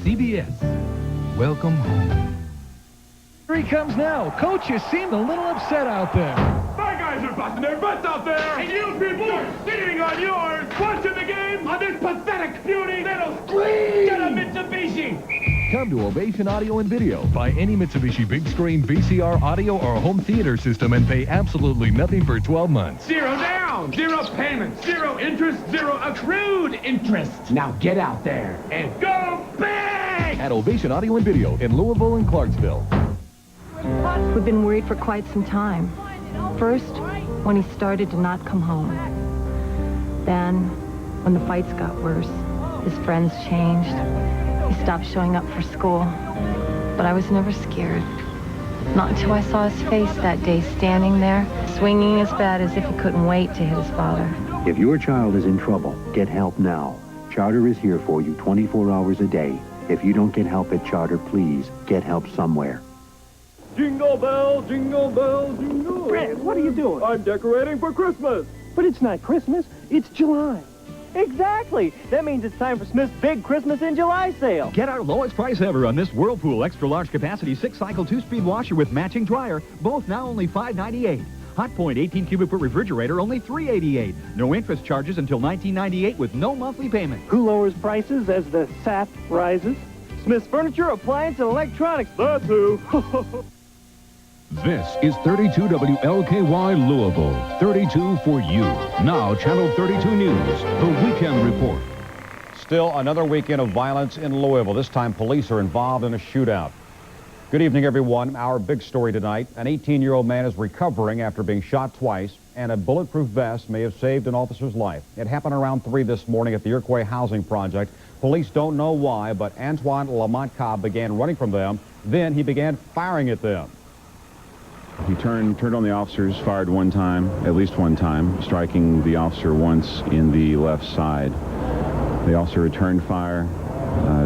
CBS. Welcome home. Here he comes now. Coach, you seemed a little upset out there. My guys are busting their butts out there, and you people are sitting on yours, watching the game on this pathetic, puny little screen. Get a Mitsubishi. Come to Ovation Audio and Video. Buy any Mitsubishi big screen VCR audio or home theater system and pay absolutely nothing for 12 months. 0 down, 0 payments, 0 interest, 0 accrued interest. Now get out there and go big! At Ovation Audio and Video in Louisville and Clarksville. We've been worried for quite some time. First, when he started to not come home. Then, when the fights got worse, his friends changed. He stopped showing up for school. But I was never scared. Not until I saw his face that day standing there, swinging his bat as if he couldn't wait to hit his father. If your child is in trouble, get help now. Charter is here for you 24 hours a day. If you don't get help at Charter, please get help somewhere. Jingle bell, jingle bell, jingle. Fred, what are you doing? I'm decorating for Christmas. But it's not Christmas, it's July. Exactly. That means it's time for Smith's big Christmas in July sale. Get our lowest price ever on this Whirlpool extra large capacity 6-cycle 2-speed washer with matching dryer. Both now only $5.98. Hotpoint 18 cubic foot refrigerator only $3.88. No interest charges until $19.98 with no monthly payment. Who lowers prices as the SAP rises? Smith's Furniture, Appliance, and Electronics. That's who. This is 32 WLKY Louisville. 32 for you. Now, Channel 32 News, the Weekend Report. Still another weekend of violence in Louisville. This time, police are involved in a shootout. Good evening, everyone. Our big story tonight. An 18-year-old man is recovering after being shot twice, and a bulletproof vest may have saved an officer's life. It happened around 3 this morning at the Ivory housing project. Police don't know why, but Antoine Lamont Cobb began running from them. Then he began firing at them. He turned on the officers, fired one time, at least one time, striking the officer once in the left side. The officer returned fire,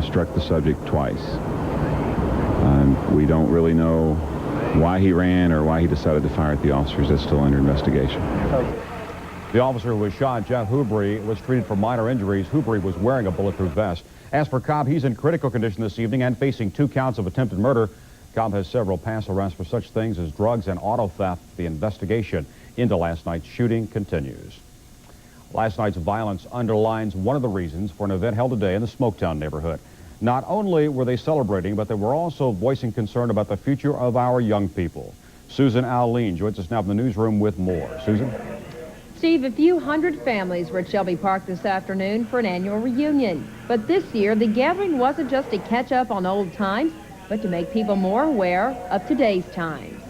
struck the subject twice. We don't really know why he ran or why he decided to fire at the officers. That's still under investigation. The officer who was shot, Jeff Hubry, was treated for minor injuries. Hubry was wearing a bulletproof vest. As for Cobb, he's in critical condition this evening and facing 2 counts of attempted murder. Cobb has several past arrests for such things as drugs and auto theft. The investigation into last night's shooting continues. Last night's violence underlines one of the reasons for an event held today in the Smoketown neighborhood. Not only were they celebrating, but they were also voicing concern about the future of our young people. Susan Alleen joins us now from the newsroom with more. Susan? Steve, a few hundred families were at Shelby Park this afternoon for an annual reunion. But this year, the gathering wasn't just to catch up on old times, but to make people more aware of today's times.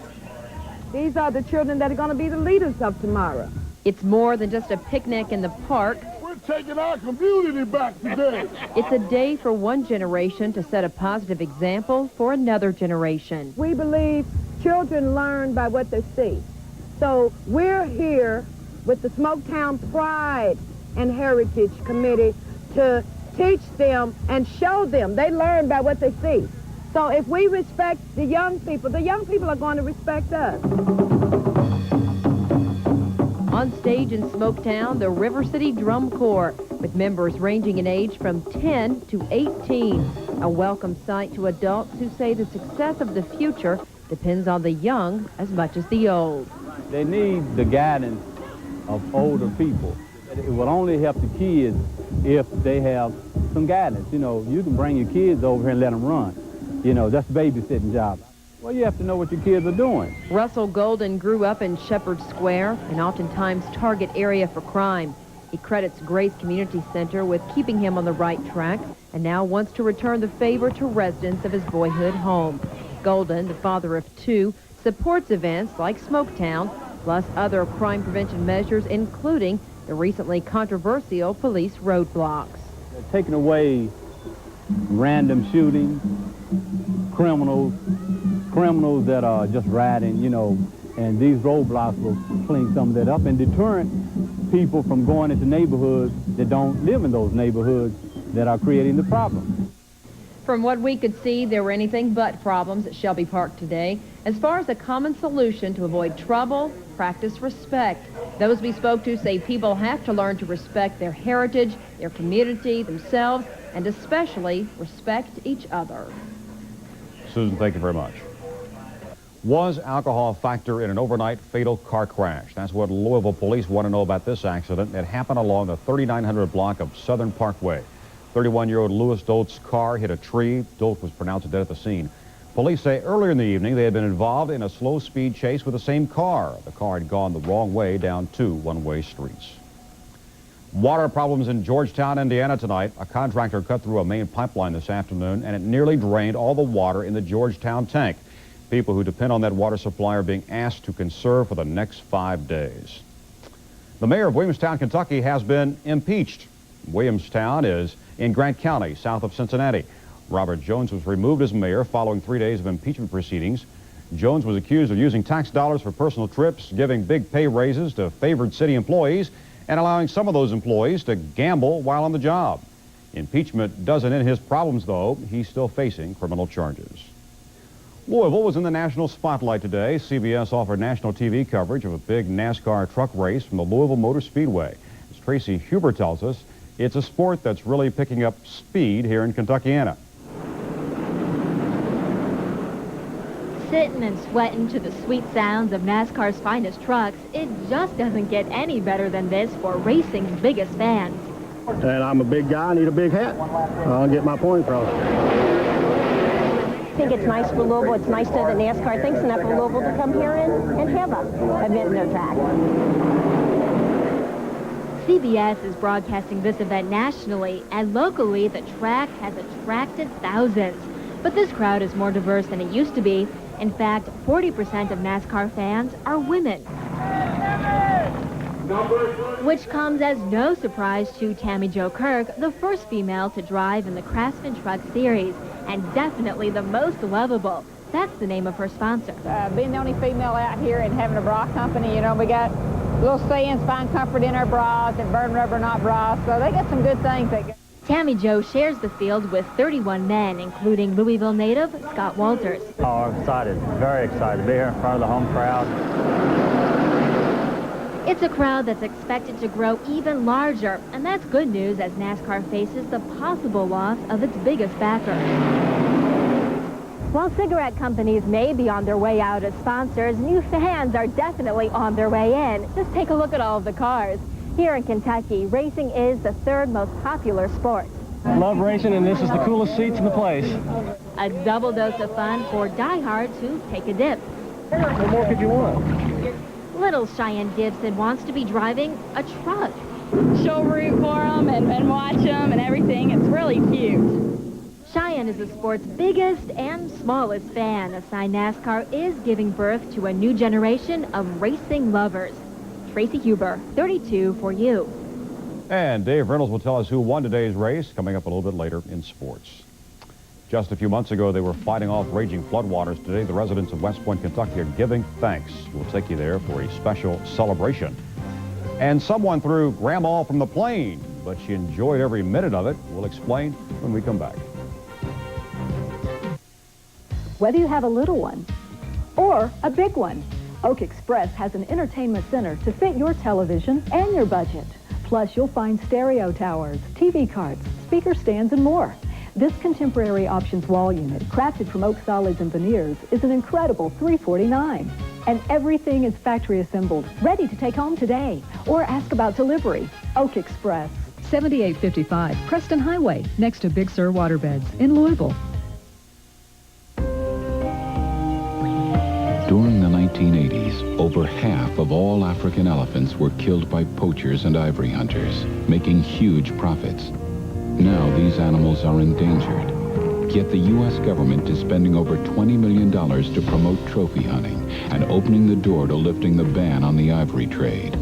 These are the children that are going to be the leaders of tomorrow. It's more than just a picnic in the park. We're taking our community back today. It's a day for one generation to set a positive example for another generation. We believe children learn by what they see. So we're here with the Smoketown Pride and Heritage Committee to teach them and show them. They learn by what they see. So if we respect the young people are going to respect us. On stage in Smoketown, the River City Drum Corps, with members ranging in age from 10 to 18. A welcome sight to adults who say the success of the future depends on the young as much as the old. They need the guidance of older people. It will only help the kids if they have some guidance. You know, you can bring your kids over here and let them run. You know, that's a babysitting job. Well, you have to know what your kids are doing. Russell Golden grew up in Shepherd Square, an oftentimes target area for crime. He credits Grace Community Center with keeping him on the right track and now wants to return the favor to residents of his boyhood home. Golden, the father of 2, supports events like Smoketown, plus other crime prevention measures, including the recently controversial police roadblocks. They're taking away random shootings, criminals that are just riding, you know, and these roadblocks will clean some of that up and deterrent people from going into neighborhoods that don't live in those neighborhoods that are creating the problem. From what we could see, there were anything but problems at Shelby Park today. As far as a common solution to avoid trouble, practice respect. Those we spoke to say people have to learn to respect their heritage, their community, themselves, and especially respect each other. Susan, thank you very much. Was alcohol a factor in an overnight fatal car crash? That's what Louisville police want to know about this accident. It happened along the 3900 block of Southern Parkway. 31-year-old Louis Dolt's car hit a tree. Dolt was pronounced dead at the scene. Police say earlier in the evening they had been involved in a slow-speed chase with the same car. The car had gone the wrong way down two one-way streets. Water problems in Georgetown, Indiana tonight. A contractor cut through a main pipeline this afternoon, and it nearly drained all the water in the Georgetown tank. People who depend on that water supply are being asked to conserve for the next 5 days. The mayor of Williamstown, Kentucky, has been impeached. Williamstown is in Grant County, south of Cincinnati. Robert Jones was removed as mayor following 3 days of impeachment proceedings. Jones was accused of using tax dollars for personal trips, giving big pay raises to favored city employees, and allowing some of those employees to gamble while on the job. Impeachment doesn't end his problems, though. He's still facing criminal charges. Louisville was in the national spotlight today. CBS offered national TV coverage of a big NASCAR truck race from the Louisville Motor Speedway. As Tracy Huber tells us, it's a sport that's really picking up speed here in Kentuckiana. Sitting and sweating to the sweet sounds of NASCAR's finest trucks, it just doesn't get any better than this for racing's biggest fans. And I'm a big guy, I need a big hat. I'll get my point across. I think it's nice for Louisville. It's nice that NASCAR thinks enough of Louisville to come here and have a event in their track. CBS is broadcasting this event nationally, and locally the track has attracted thousands. But this crowd is more diverse than it used to be. In fact, 40% of NASCAR fans are women, which comes as no surprise to Tammy Jo Kirk, the first female to drive in the Craftsman Truck Series, and definitely the most lovable. That's the name of her sponsor. Being the only female out here and having a bra company, you know, we got little sayings, find comfort in our bras and burn rubber, not bras, so they got some good things. Tammy Jo shares the field with 31 men, including Louisville native Scott Walters. Oh, I'm excited, very excited to be here in front of the home crowd. It's a crowd that's expected to grow even larger, and that's good news as NASCAR faces the possible loss of its biggest backer. While cigarette companies may be on their way out as sponsors, new fans are definitely on their way in. Just take a look at all of the cars. Here in Kentucky, racing is the third most popular sport. Love racing, and this is the coolest seats in the place. A double dose of fun for diehards who take a dip. What more could you want? Little Cheyenne Gibson wants to be driving a truck. She'll root for them and watch them and everything. It's really cute. Cheyenne is the sport's biggest and smallest fan. A sign NASCAR is giving birth to a new generation of racing lovers. Tracy Huber, 32 for you. And Dave Reynolds will tell us who won today's race, coming up a little bit later in sports. Just a few months ago, they were fighting off raging floodwaters. Today, the residents of West Point, Kentucky are giving thanks. We'll take you there for a special celebration. And someone threw Grandma from the plane, but she enjoyed every minute of it. We'll explain when we come back. Whether you have a little one or a big one, Oak Express has an entertainment center to fit your television and your budget. Plus, you'll find stereo towers, TV carts, speaker stands, and more. This contemporary options wall unit, crafted from oak solids and veneers, is an incredible $349. And everything is factory assembled, ready to take home today. Or ask about delivery. Oak Express. 7855 Preston Highway, next to Big Sur Waterbeds in Louisville. During the 1980s, over half of all African elephants were killed by poachers and ivory hunters, making huge profits. Now these animals are endangered. Yet the U.S. government is spending over $20 million to promote trophy hunting and opening the door to lifting the ban on the ivory trade.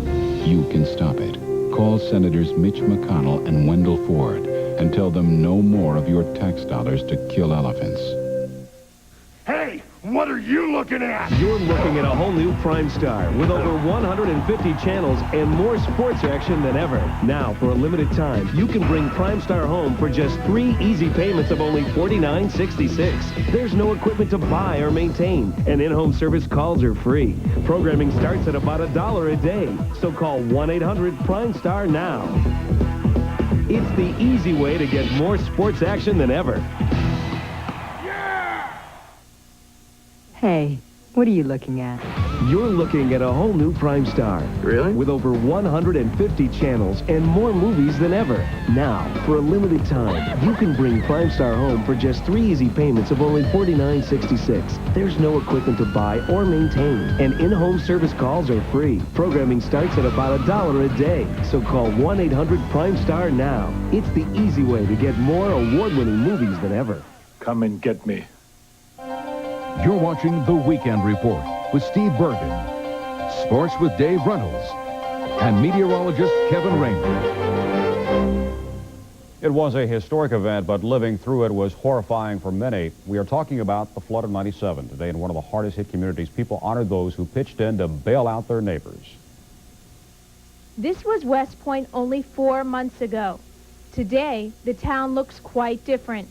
You can stop it. Call Senators Mitch McConnell and Wendell Ford and tell them no more of your tax dollars to kill elephants. Hey, what are you looking at? You're looking at a whole new Primestar with over 150 channels and more sports action than ever. Now, for a limited time, you can bring Primestar home for just 3 easy payments of only $49.66. There's no equipment to buy or maintain, and in-home service calls are free. Programming starts at about $1 a day, so call 1-800-PRIMESTAR now. It's the easy way to get more sports action than ever. Hey, what are you looking at? You're looking at a whole new Primestar. Really? With over 150 channels and more movies than ever. Now, for a limited time, you can bring Primestar home for just 3 easy payments of only $49.66. There's no equipment to buy or maintain, and in-home service calls are free. Programming starts at about $1 a day, so call 1-800-PRIMESTAR now. It's the easy way to get more award-winning movies than ever. Come and get me. You're watching The Weekend Report with Steve Bergen, Sports with Dave Reynolds, and meteorologist Kevin Raymer. It was a historic event, but living through it was horrifying for many. We are talking about the flood of '97. Today, in one of the hardest hit communities, people honored those who pitched in to bail out their neighbors. This was West Point only 4 months ago. Today, the town looks quite different.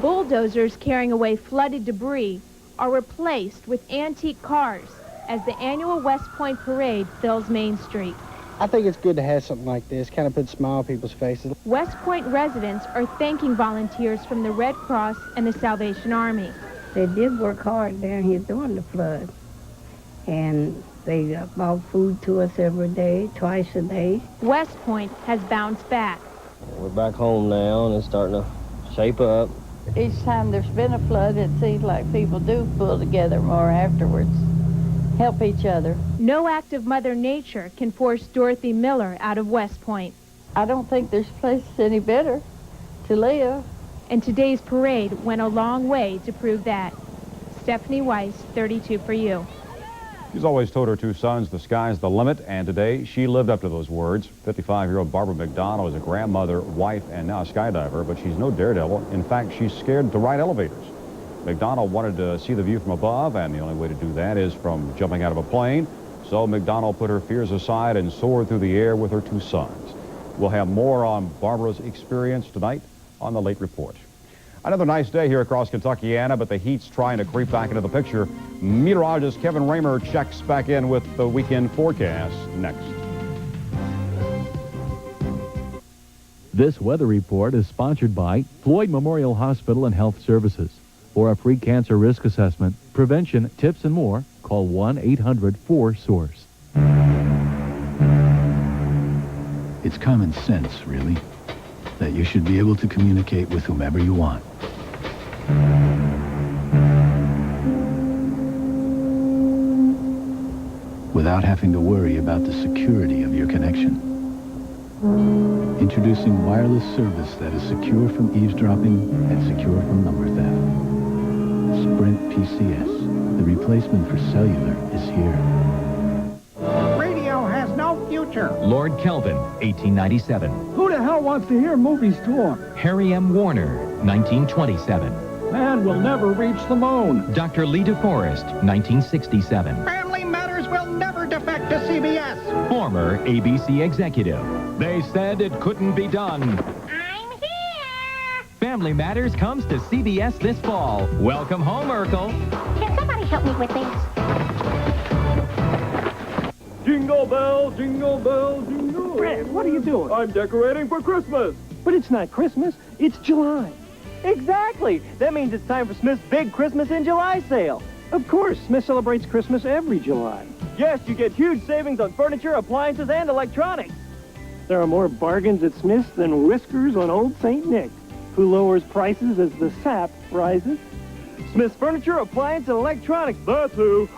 Bulldozers carrying away flooded debris are replaced with antique cars as the annual West Point Parade fills Main Street. I think it's good to have something like this, kind of put a smile on people's faces. West Point residents are thanking volunteers from the Red Cross and the Salvation Army. They did work hard down here during the flood, and they brought food to us every day, twice a day. West Point has bounced back. We're back home now, and it's starting to shape up. Each time there's been a flood, it seems like people do pull together more afterwards, help each other. No act of Mother Nature can force Dorothy Miller out of West Point. I don't think there's a place any better to live. And today's parade went a long way to prove that. Stephanie Weiss, 32 for you. She's always told her 2 sons the sky's the limit, and today she lived up to those words. 55-year-old Barbara McDonald is a grandmother, wife, and now a skydiver, but she's no daredevil. In fact, she's scared to ride elevators. McDonald wanted to see the view from above, and the only way to do that is from jumping out of a plane. So McDonald put her fears aside and soared through the air with her 2 sons. We'll have more on Barbara's experience tonight on the Late Report. Another nice day here across Kentuckiana, but the heat's trying to creep back into the picture. Meteorologist Kevin Raymer checks back in with the weekend forecast next. This weather report is sponsored by Floyd Memorial Hospital and Health Services. For a free cancer risk assessment, prevention, tips, and more, call 1-800-4SOURCE. It's common sense, really, that you should be able to communicate with whomever you want. Without having to worry about the security of your connection. Introducing wireless service that is secure from eavesdropping and secure from number theft. Sprint PCS, the replacement for cellular, is here. Radio has no future. Lord Kelvin, 1897. Who the hell wants to hear movies talk? Harry M. Warner, 1927. Man will never reach the moon. Dr. Lee DeForest, 1967. Family Matters will never defect to CBS. Former ABC executive. They said it couldn't be done. I'm here. Family Matters comes to CBS this fall. Welcome home, Urkel. Can somebody help me with this? Jingle bell, jingle bell, jingle. Fred, what are you doing? I'm decorating for Christmas. But it's not Christmas, it's July. Exactly. That means it's time for Smith's big Christmas in July sale. Of course, Smith celebrates Christmas every July. Yes, you get huge savings on furniture, appliances, and electronics. There are more bargains at Smith's than whiskers on Old St. Nick, who lowers prices as the sap rises. Smith's furniture, appliance, and electronics, that's who.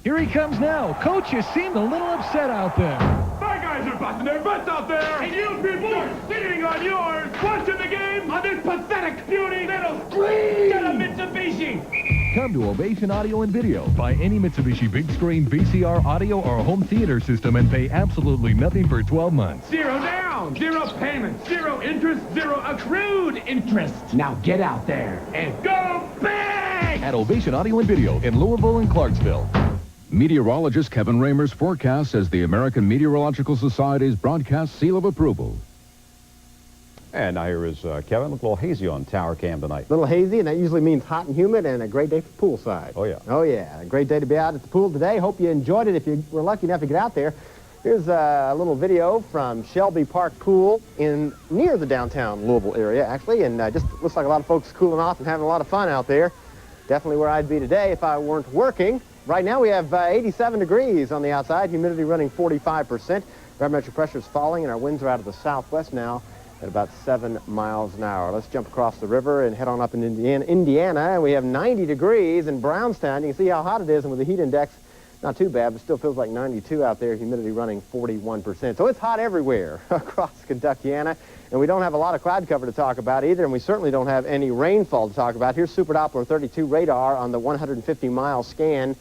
Here he comes now. Coach, you seemed a little upset out there. My guys are busting their butts out there, and you people are sitting on yours, watching the game on this pathetic beauty that'll scream. Get a Mitsubishi. Come to Ovation Audio and Video. Buy any Mitsubishi big screen VCR audio or home theater system and pay absolutely nothing for 12 months. 0 down, 0 payment, 0 interest, 0 accrued interest. Now get out there And go big! at Ovation Audio and Video in Louisville and Clarksville. Meteorologist Kevin Raymer's forecast as the American Meteorological Society's broadcast seal of approval. And now here is Kevin. Look a little hazy on Tower Cam tonight. A little hazy, and that usually means hot and humid and a great day for poolside. Oh, yeah. Oh, yeah. A great day to be out at the pool today. Hope you enjoyed it if you were lucky enough to get out there. Here's a little video from Shelby Park Pool near the downtown Louisville area, actually, and just looks like a lot of folks cooling off and having a lot of fun out there. Definitely where I'd be today if I weren't working. Right now we have 87 degrees on the outside, humidity running 45%. Barometric pressure is falling, and our winds are out of the southwest now at about 7 miles an hour. Let's jump across the river and head on up in Indiana, and we have 90 degrees in Brownstown. You can see how hot it is, and with the heat index, not too bad, but still feels like 92 out there, humidity running 41%. So it's hot everywhere across Kentuckiana, and we don't have a lot of cloud cover to talk about either, and we certainly don't have any rainfall to talk about. Here's Super Doppler 32 radar on the 150-mile scan.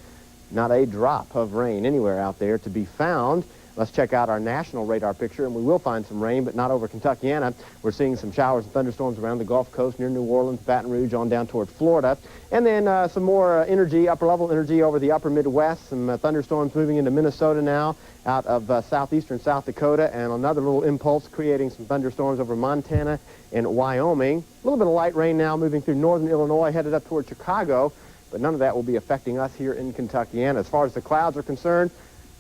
Not a drop of rain anywhere out there to be found. Let's check out our national radar picture, and we will find some rain, but not over Kentuckiana. We're seeing some showers and thunderstorms around the Gulf Coast near New Orleans, Baton Rouge, on down toward Florida. And then some more energy, upper-level energy over the upper Midwest. Some thunderstorms moving into Minnesota now out of southeastern South Dakota, and another little impulse creating some thunderstorms over Montana and Wyoming. A little bit of light rain now moving through northern Illinois, headed up toward Chicago, but none of that will be affecting us here in Kentuckiana. As far as the clouds are concerned,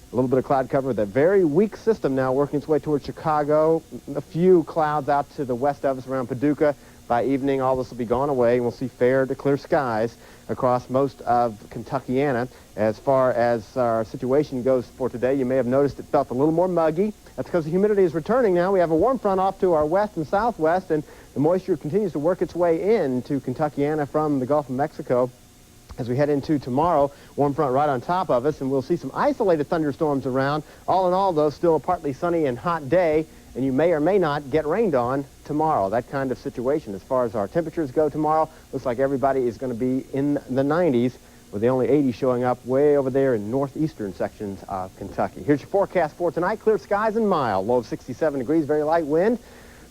a little bit of cloud cover with a very weak system now working its way towards Chicago. A few clouds out to the west of us around Paducah. By evening, all this will be gone away, and we'll see fair to clear skies across most of Kentuckiana. As far as our situation goes for today, you may have noticed it felt a little more muggy. That's because the humidity is returning now. We have a warm front off to our west and southwest, and the moisture continues to work its way into Kentuckiana from the Gulf of Mexico. As we head into tomorrow, warm front right on top of us, and we'll see some isolated thunderstorms around. All in all, though, still a partly sunny and hot day, and you may or may not get rained on tomorrow. That kind of situation. As far as our temperatures go tomorrow, looks like everybody is going to be in the 90s, with the only 80 showing up way over there in northeastern sections of Kentucky. Here's your forecast for tonight. Clear skies and mild. Low of 67 degrees, very light wind.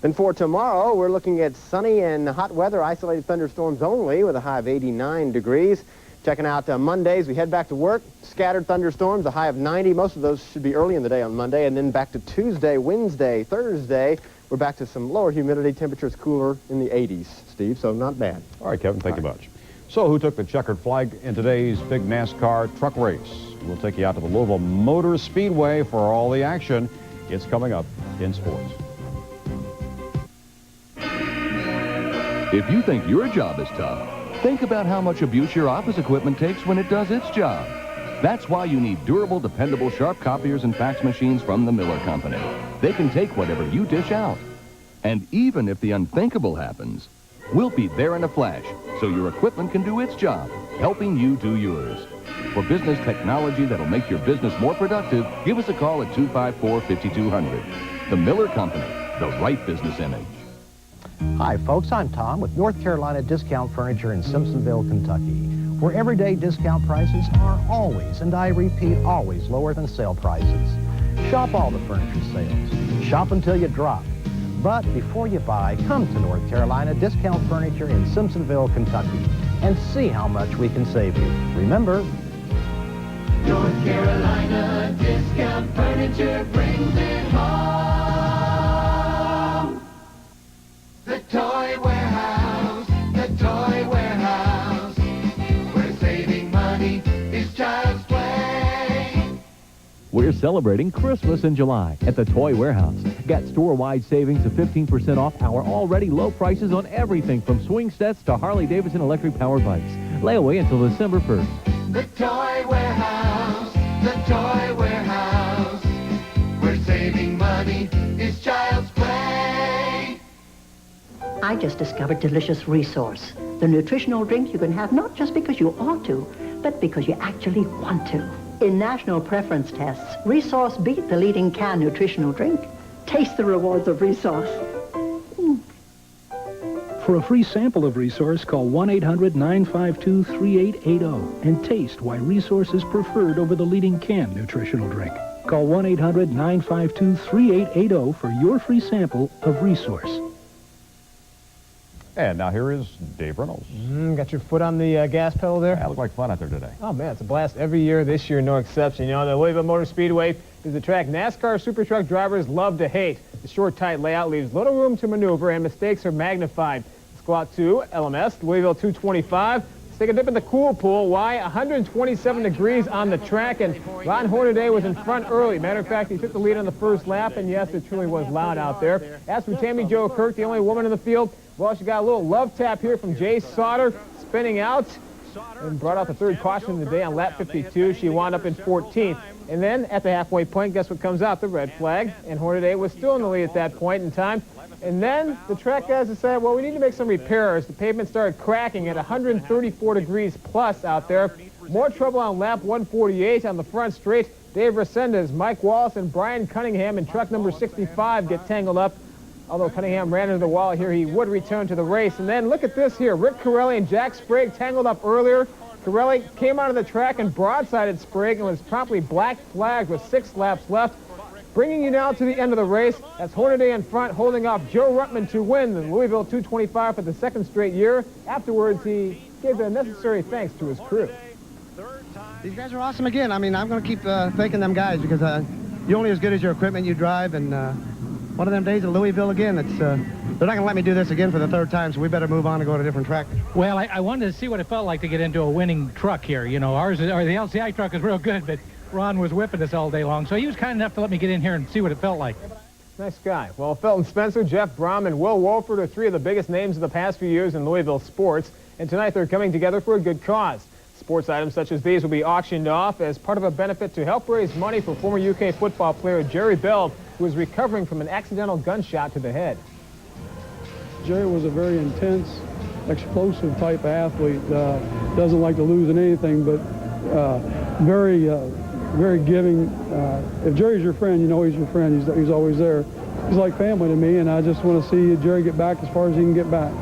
Then for tomorrow, we're looking at sunny and hot weather, isolated thunderstorms only, with a high of 89 degrees. Checking out Mondays, we head back to work. Scattered thunderstorms, a high of 90. Most of those should be early in the day on Monday. And then back to Tuesday, Wednesday, Thursday, we're back to some lower humidity. Temperatures cooler in the 80s, Steve, so not bad. All right, Kevin, thank you much. So who took the checkered flag in today's big NASCAR truck race? We'll take you out to the Louisville Motor Speedway for all the action. It's coming up in sports. If you think your job is tough, think about how much abuse your office equipment takes when it does its job. That's why you need durable, dependable, sharp copiers and fax machines from the Miller Company. They can take whatever you dish out. And even if the unthinkable happens, we'll be there in a flash so your equipment can do its job, helping you do yours. For business technology that'll make your business more productive, give us a call at 254-5200. The Miller Company, the right business image. Hi, folks. I'm Tom with North Carolina Discount Furniture in Simpsonville, Kentucky, where everyday discount prices are always, and I repeat, always lower than sale prices. Shop all the furniture sales. Shop until you drop. But before you buy, come to North Carolina Discount Furniture in Simpsonville, Kentucky, and see how much we can save you. Remember, North Carolina Discount Furniture brings it home. The Toy Warehouse, the Toy Warehouse, where saving money is child's play. We're celebrating Christmas in July at the Toy Warehouse. Got store-wide savings of 15% off our already low prices on everything from swing sets to Harley-Davidson electric-powered bikes. Layaway until December 1st. The Toy Warehouse, the Toy Warehouse, where saving money is child's play. I just discovered Delicious Resource, the nutritional drink you can have not just because you ought to, but because you actually want to. In national preference tests, Resource beat the leading canned nutritional drink. Taste the rewards of Resource. For a free sample of Resource, call 1-800-952-3880 and taste why Resource is preferred over the leading canned nutritional drink. Call 1-800-952-3880 for your free sample of Resource. And now here is Dave Reynolds. Got your foot on the gas pedal there? Yeah, it looked like fun out there today. Oh, man, it's a blast every year. This year, no exception. You know, the Louisville Motor Speedway is the track NASCAR super truck drivers love to hate. The short, tight layout leaves little room to maneuver, and mistakes are magnified. Let's go out to LMS, Louisville 225. Let's take a dip in the cool pool. Why? 127 degrees on the track, and Ron Hornaday was in front early. Matter of fact, he took the lead on the first lap, and yes, it truly was loud out there. As for Tammy Jo Kirk, the only woman in the field, well, she got a little love tap here from Jay Sauter, spinning out, and brought out the third caution of the day on lap 52. She wound up in 14th. And then at the halfway point, guess what comes out? The red flag. And Hornaday was still in the lead at that point in time. And then the track guys decided, well, we need to make some repairs. The pavement started cracking at 134 degrees plus out there. More trouble on lap 148 on the front straight. Dave Resendez, Mike Wallace, and Brian Cunningham in truck number 65 get tangled up. Although Cunningham ran into the wall here, he would return to the race. And then look at this here. Rick Corelli and Jack Sprague tangled up earlier. Corelli came out of the track and broadsided Sprague and was promptly black flagged with 6 laps left. Bringing you now to the end of the race. That's Hornaday in front, holding off Joe Ruttman to win the Louisville 225 for the 2nd straight year. Afterwards, he gave the necessary thanks to his crew. These guys are awesome again. I mean, I'm going to keep thanking them guys because you're only as good as your equipment you drive, and one of them days at Louisville again, it's, they're not going to let me do this again for the 3rd time, so we better move on and go to a different track. Well, I wanted to see what it felt like to get into a winning truck here. You know, ours, or the LCI truck is real good, but Ron was whipping us all day long, so he was kind enough to let me get in here and see what it felt like. Nice guy. Well, Felton Spencer, Jeff Brom, and Will Wolford are 3 of the biggest names of the past few years in Louisville sports, and tonight they're coming together for a good cause. Sports items such as these will be auctioned off as part of a benefit to help raise money for former UK football player Jerry Bell, who is recovering from an accidental gunshot to the head. Jerry was a very intense, explosive type athlete. Doesn't like to lose in anything, but very giving. If Jerry's your friend, you know he's your friend. He's always there. He's like family to me, and I just want to see Jerry get back as far as he can get back.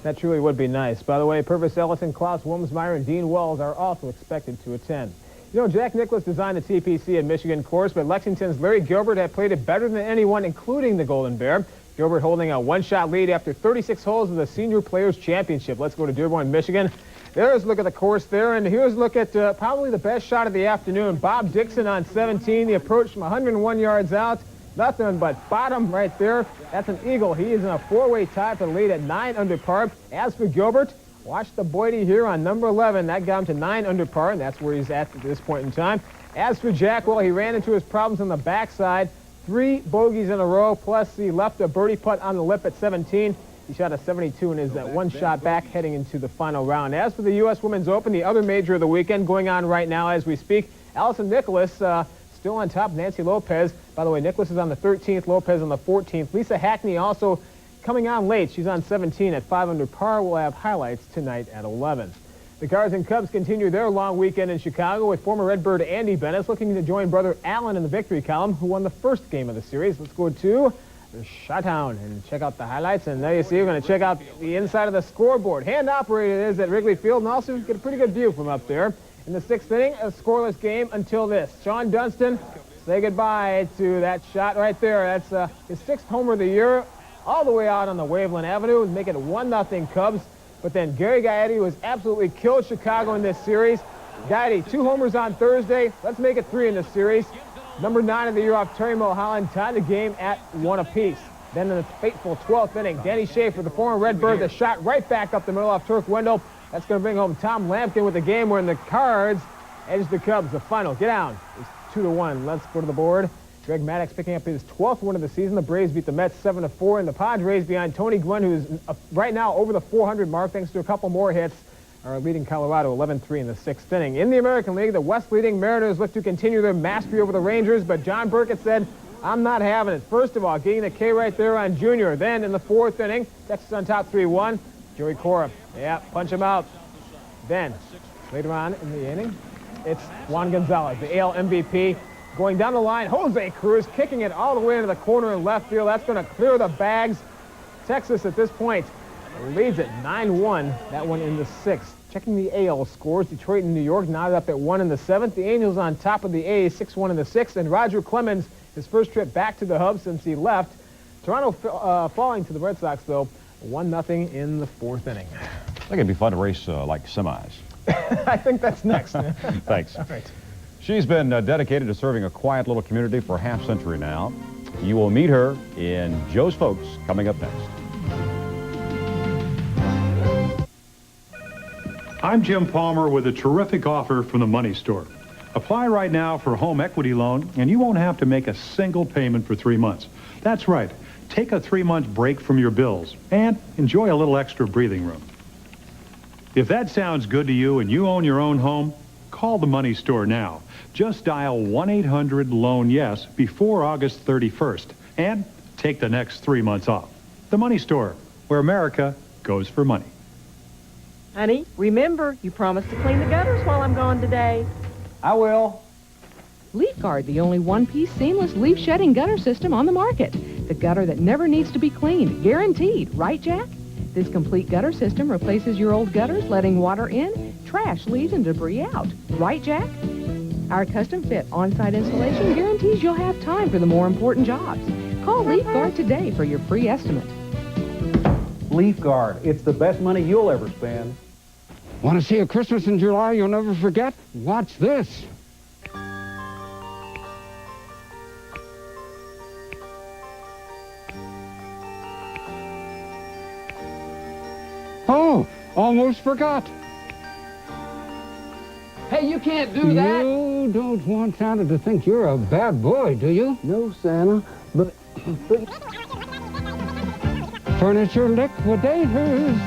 That truly would be nice. By the way, Purvis Ellison, Klaus Wilmsmeyer, and Dean Wells are also expected to attend. You know, Jack Nicklaus designed the TPC at Michigan course, but Lexington's Larry Gilbert had played it better than anyone, including the Golden Bear. Gilbert holding a 1-shot lead after 36 holes of the Senior Players Championship. Let's go to Dearborn, Michigan. There's a look at the course there, and here's a look at probably the best shot of the afternoon. Bob Dixon on 17. The approach from 101 yards out. Nothing but bottom right there. That's an eagle. He is in a 4-way tie for the lead at 9 under par. As for Gilbert, watch the Boydie here on number 11. That got him to 9 under par, and that's where he's at this point in time. As for Jack, well, he ran into his problems on the backside. 3 bogeys in a row, plus he left a birdie putt on the lip at 17. He shot a 72 and is at 1 shot back heading into the final round. As for the U.S. Women's Open, the other major of the weekend going on right now as we speak, Allison Nicholas still on top, Nancy Lopez. By the way, Nicholas is on the 13th, Lopez on the 14th. Lisa Hackney also coming on late. She's on 17 at 5 under par. We'll have highlights tonight at 11. The Cards and Cubs continue their long weekend in Chicago with former Redbird Andy Bennis looking to join brother Alan in the victory column, who won the first game of the series. Let's go to Chi-Town and check out the highlights. And there you see, we're going to check out the inside of the scoreboard. Hand-operated it is at Wrigley Field, and also get a pretty good view from up there. In the 6th inning, a scoreless game until this. Sean Dunston, say goodbye to that shot right there. That's his 6th homer of the year, all the way out on the Waveland Avenue, make it 1-0 Cubs. But then Gary Gaetti was absolutely killed Chicago in this series. Gaetti, 2 homers on Thursday. Let's make it 3 in this series. Number 9 of the year off Terry Mulholland tied the game at 1 apiece. Then in the fateful 12th inning, Danny Schaefer, the former Redbird, the shot right back up the middle off Turk Wendell. That's going to bring home Tom Lampkin with the game where the Cards edge the Cubs. The final get down is 2-1. Let's go to the board. Greg Maddux picking up his 12th win of the season. The Braves beat the Mets 7-4, and the Padres behind Tony Gwynn, who is right now over the 400 mark thanks to a couple more hits, are leading Colorado 11-3 in the 6th inning. In the American League, the West leading Mariners look to continue their mastery over the Rangers, but John Burkett said, I'm not having it. First of all, getting the K right there on Junior. Then in the 4th inning, Texas on top 3-1. Joey Cora, yeah, punch him out. Then, later on in the inning, it's Juan Gonzalez, the AL MVP. Going down the line, Jose Cruz kicking it all the way into the corner in left field. That's going to clear the bags. Texas at this point leads it 9-1. That one in the 6th. Checking the AL scores, Detroit and New York knotted up at 1 in the 7th. The Angels on top of the A's, 6-1 in the 6th. And Roger Clemens, his first trip back to the hub since he left. Toronto falling to the Red Sox, though, 1-0 in the 4th inning. I think it'd be fun to race like semis. I think that's next. Thanks. All right. She's been dedicated to serving a quiet little community for a half-century now. You will meet her in Joe's Folks coming up next. I'm Jim Palmer with a terrific offer from the Money Store. Apply right now for a home equity loan, and you won't have to make a single payment for 3 months. That's right. Take a 3-month break from your bills and enjoy a little extra breathing room. If that sounds good to you and you own your own home, call the Money Store now. Just dial 1-800-LOAN-YES before August 31st and take the next 3 months off. The Money Store, where America goes for money. Honey, remember, you promised to clean the gutters while I'm gone today. I will. Leaf Guard, the only one-piece seamless leaf shedding gutter system on the market. The gutter that never needs to be cleaned, guaranteed, right, Jack? This complete gutter system replaces your old gutters, letting water in, trash, leaves, and debris out. Right, Jack? Our custom-fit on-site installation guarantees you'll have time for the more important jobs. Call Leaf Guard today for your free estimate. Leaf Guard, it's the best money you'll ever spend. Want to see a Christmas in July you'll never forget? Watch this. Oh, almost forgot. Hey, you can't do that. You don't want Santa to think you're a bad boy, do you? No, Santa, but... Furniture Liquidators.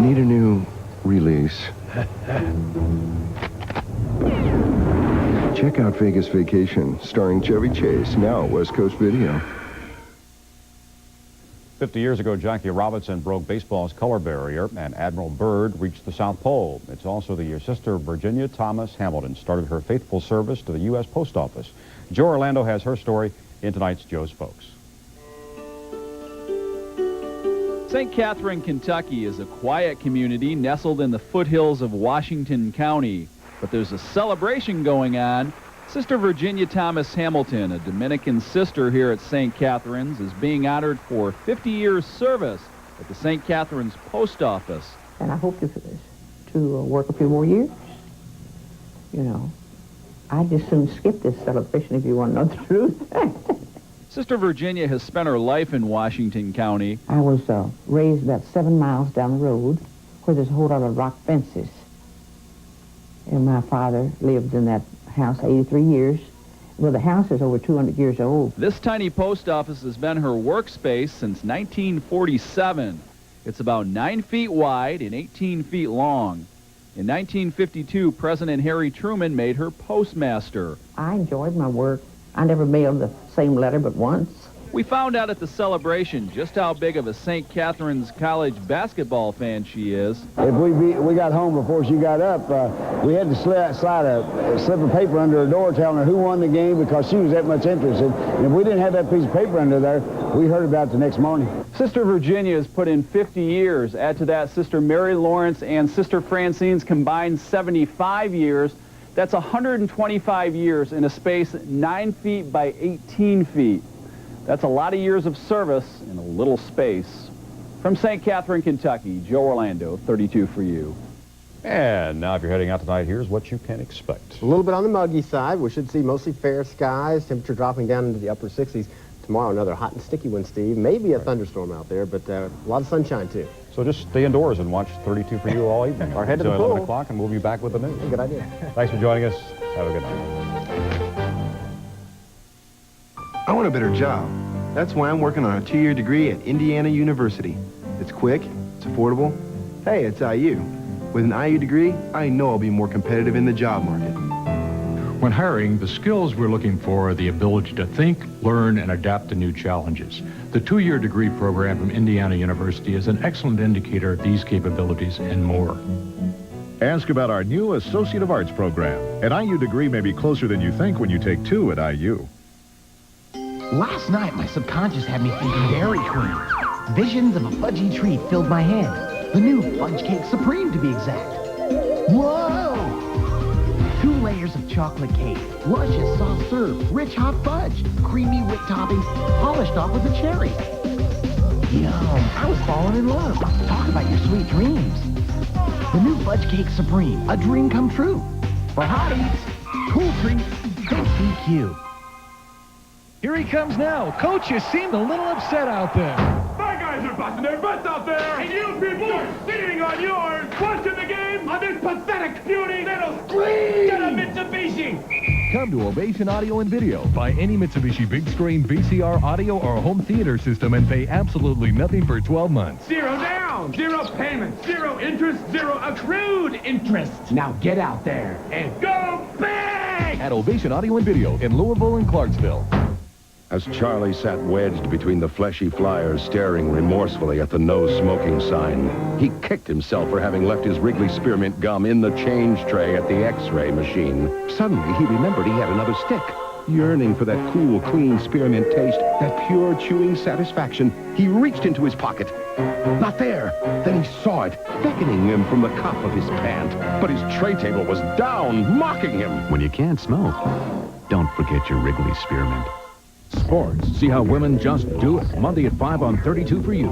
Need a new release. Check out Vegas Vacation, starring Chevy Chase, now at West Coast Video. 50 years ago, Jackie Robinson broke baseball's color barrier, and Admiral Byrd reached the South Pole. It's also the year Sister Virginia Thomas Hamilton started her faithful service to the U.S. Post Office. Joe Orlando has her story in tonight's Joe's Folks. St. Catherine, Kentucky is a quiet community nestled in the foothills of Washington County. But there's a celebration going on. Sister Virginia Thomas Hamilton, a Dominican sister here at St. Catherine's, is being honored for 50 years service at the St. Catherine's Post Office. And I hope to work a few more years. You know, I'd just soon skip this celebration if you want to know the truth. Sister Virginia has spent her life in Washington County. I was raised about 7 miles down the road where there's a whole lot of rock fences. And my father lived in that house 83 years. Well, the house is over 200 years old. This tiny post office has been her workspace since 1947. It's about 9 feet wide and 18 feet long. In 1952, President Harry Truman made her postmaster. I enjoyed my work. I never mailed the same letter but once. We found out at the celebration just how big of a St. Catherine's College basketball fan she is. If we got home before she got up, we had to slide a slip of paper under her door telling her who won the game because she was that much interested. And if we didn't have that piece of paper under there, we heard about it the next morning. Sister Virginia has put in 50 years. Add to that Sister Mary Lawrence and Sister Francine's combined 75 years. That's 125 years in a space 9 feet by 18 feet. That's a lot of years of service in a little space. From St. Catherine, Kentucky, Joe Orlando, 32 for you. And now if you're heading out tonight, here's what you can expect. A little bit on the muggy side. We should see mostly fair skies, temperature dropping down into the upper 60s. Tomorrow, another hot and sticky one, Steve. Maybe a thunderstorm out there, but a lot of sunshine, too. So just stay indoors and watch 32 for you all evening. Or head to the pool. 11 o'clock, and we'll be back with the news. Good idea. Thanks for joining us. Have a good night. I want a better job. That's why I'm working on a 2-year degree at Indiana University. It's quick, it's affordable. Hey, it's IU. With an IU degree, I know I'll be more competitive in the job market. When hiring, the skills we're looking for are the ability to think, learn, and adapt to new challenges. The 2-year degree program from Indiana University is an excellent indicator of these capabilities and more. Ask about our new Associate of Arts program. An IU degree may be closer than you think when you take 2 at IU. Last night, my subconscious had me thinking Dairy Queen. Visions of a fudgy treat filled my head. The new Fudge Cake Supreme, to be exact. Whoa! 2 layers of chocolate cake, luscious soft serve, rich hot fudge, creamy whipped toppings, polished off with a cherry. Yum! I was falling in love. Talk about your sweet dreams. The new Fudge Cake Supreme, a dream come true. For hot eats, cool treats, think DQ. Here he comes now. Coach, you seemed a little upset out there. My guys are busting their butts out there, and you people are sitting on yours, watching the game on this pathetic beauty that'll scream. Get a Mitsubishi. Come to Ovation Audio and Video. Buy any Mitsubishi big screen VCR audio or home theater system and pay absolutely nothing for 12 months. 0 down, 0 payment, 0 interest, 0 accrued interest. Now get out there And go big! At Ovation Audio and Video in Louisville and Clarksville. As Charlie sat wedged between the fleshy flyers staring remorsefully at the no smoking sign, he kicked himself for having left his Wrigley Spearmint gum in the change tray at the X-ray machine. Suddenly, he remembered he had another stick. Yearning for that cool, clean spearmint taste, that pure chewing satisfaction, he reached into his pocket. Not there. Then he saw it, beckoning him from the cuff of his pant. But his tray table was down, mocking him. When you can't smoke, don't forget your Wrigley Spearmint. Sports. See how women just do it. Monday at 5 on 32 for You.